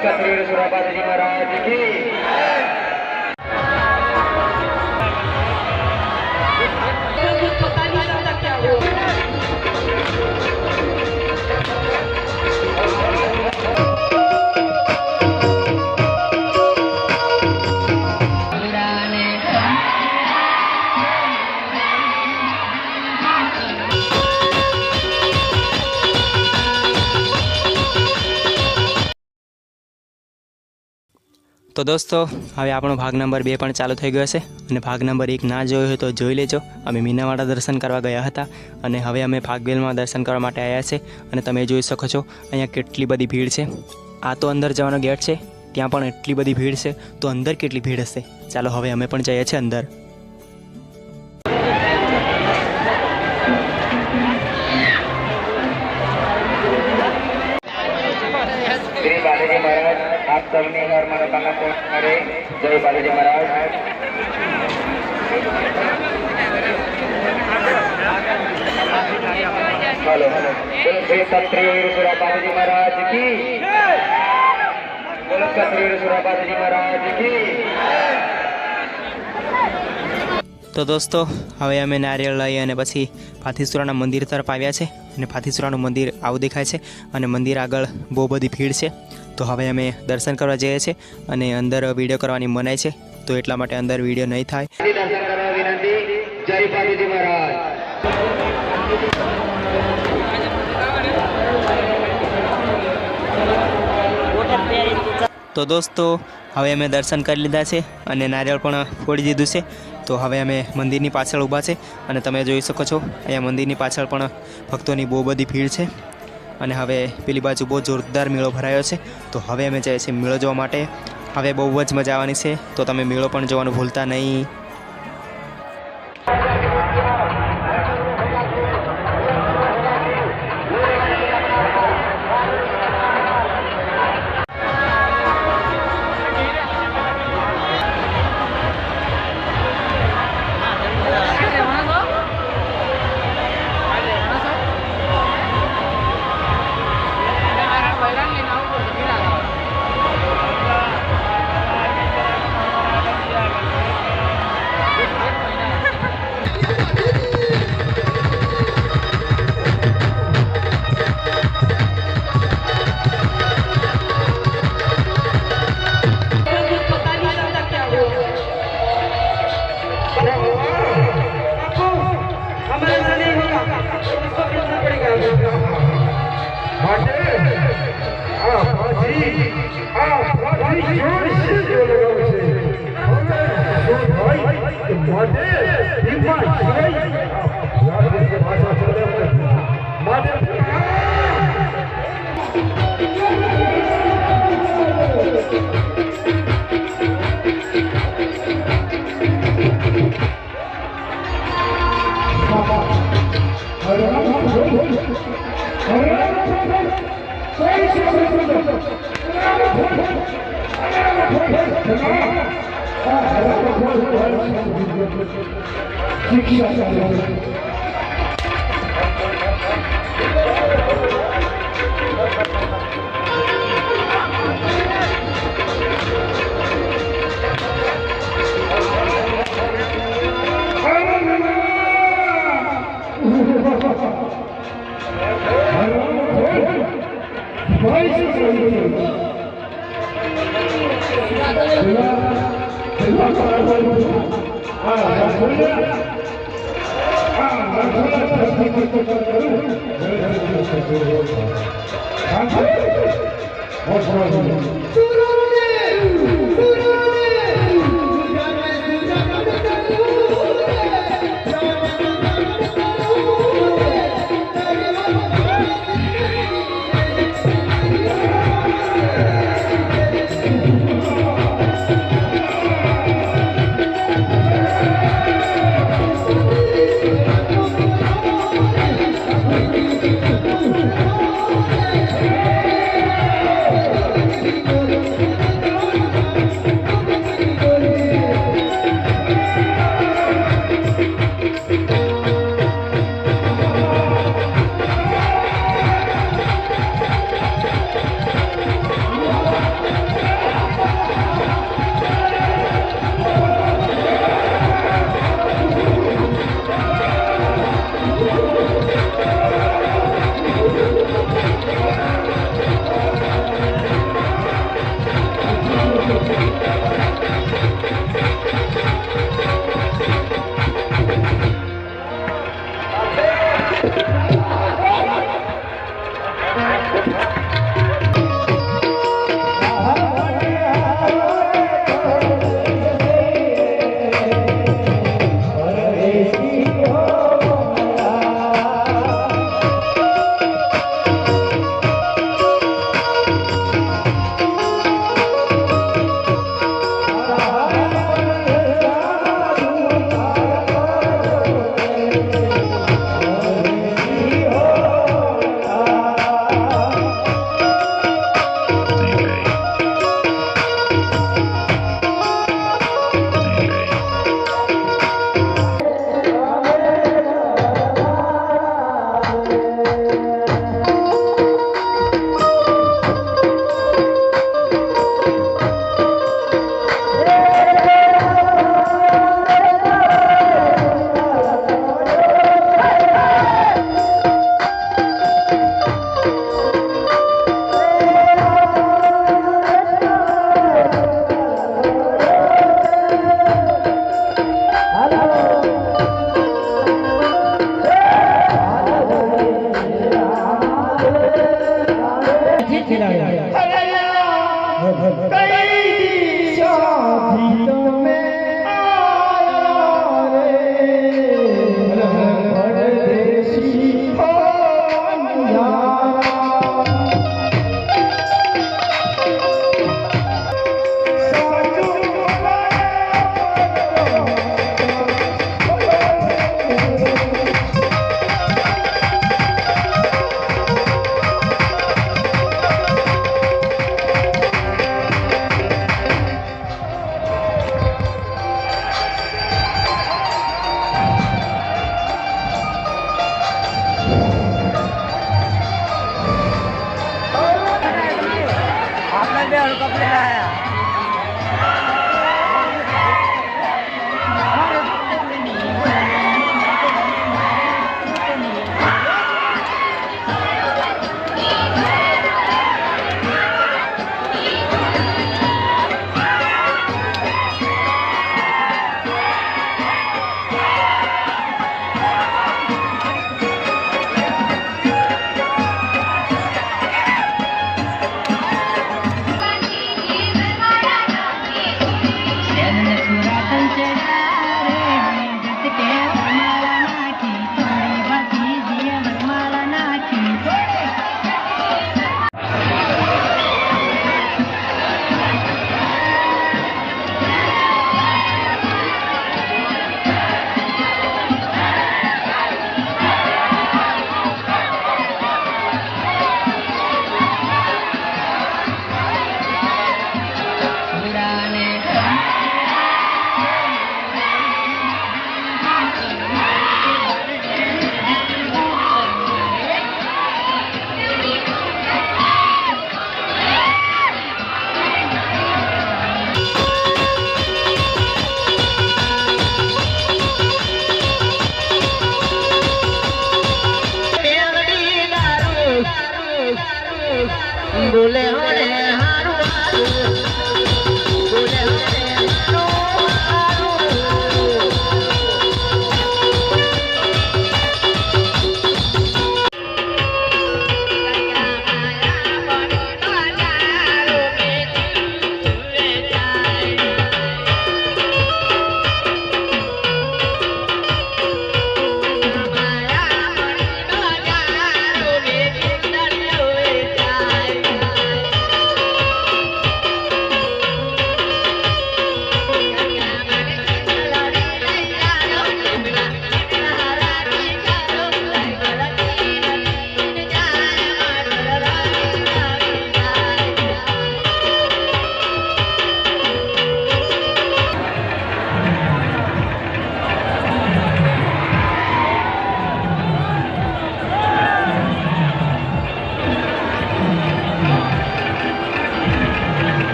क्षत्रिय सुरापाद जी महाराज की। तो दोस्तों हवे आपणो भाग नंबर 2 पण चालू थई गयो छे अने भाग नंबर 1 ना जोयो होय तो जोई लेजो। अमे मीनावाड़ा दर्शन करवा गया हता अने हवे अमे भाग 2 में दर्शन करवा माटे आव्या छे अने तमे जोई शको छो अहींया केटली बधी भीड़ छे। आ तो अंदर जवानो गेट छे, त्यां पण एटली बधी भीड़ छे, तो अंदर केटली भीड़ हशे। चालो हवे अमे पण जईए छे अंदर। श्री बालाजी महाराज आप सबने और मनोकामना पूर्ण करे। जय बालाजी महाराज। हेलो बोलो श्री क्षत्रिय सुरापाद जी महाराज की। बोलो क्षत्रिय सुरापाद जी महाराज की। तो दोस्तों हवे अमे नारियल लई अने पछी फाथीसुराना मंदिर तरफ आव्या छे अने फाथीसुरानुं मंदिर आवुं देखाय छे अने मंदिर आगळ बहु बधी भीड़ छे। तो हवे अमे दर्शन करवा जईए छे अने अंदर विडियो करवानी मनाई छे, तो एटला माटे अंदर विडियो नहीं थाय। दर्शन करवा विनंती। जय बालाजी महाराज। तो दोस्तों हवे अमे दर्शन करी लीधा छे अने नारियल पण फोड़ी दीधुं छे। तो हवे अमे मंदिरनी पाछळ ऊभा छे अने तमे जोई शको छो अहींया मंदिरनी पाछळ पण भक्तोनी बहु बधी भीड़ छे अने हवे पेली बाजू बहुत जोरदार मेळो भरायो छे। तो हवे अमे जईए छीए मेळो जोवा माटे। हवे बहु ज मजा आववानी छे, तो तमे मेळो पण जोवानुं भूलता नहीं। બોલે હોને હારું હારું બોલે હોને હારું હારું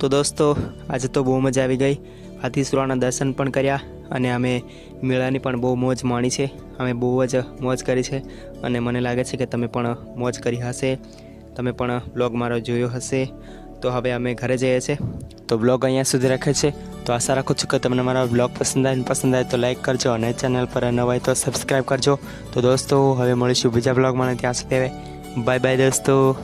તો દોસ્તો આજે તો બહુ મજા આવી ગઈ. હાથીસુરાના દર્શન પણ કર્યા અને અમે મેળાની પણ બહુ મોજ માણી છે. અમે બહુ જ મોજ કરી છે અને મને લાગે છે કે તમે પણ મોજ કરી હશે. તમે પણ બ્લોગ મારો જોયો હશે. તો હવે અમે ઘરે જઈએ છીએ. તો બ્લોગ અહીંયા સુધી રાખે છે. તો આશા રાખું છું કે તમને મારા બ્લોગ પસંદ આવે તો લાઈક કરજો અને ચેનલ પર નવા હોય તો સબસ્ક્રાઈબ કરજો. તો દોસ્તો હવે મળીશું બીજા બ્લોગમાં. ત્યાં સુધી બાય બાય દોસ્તો.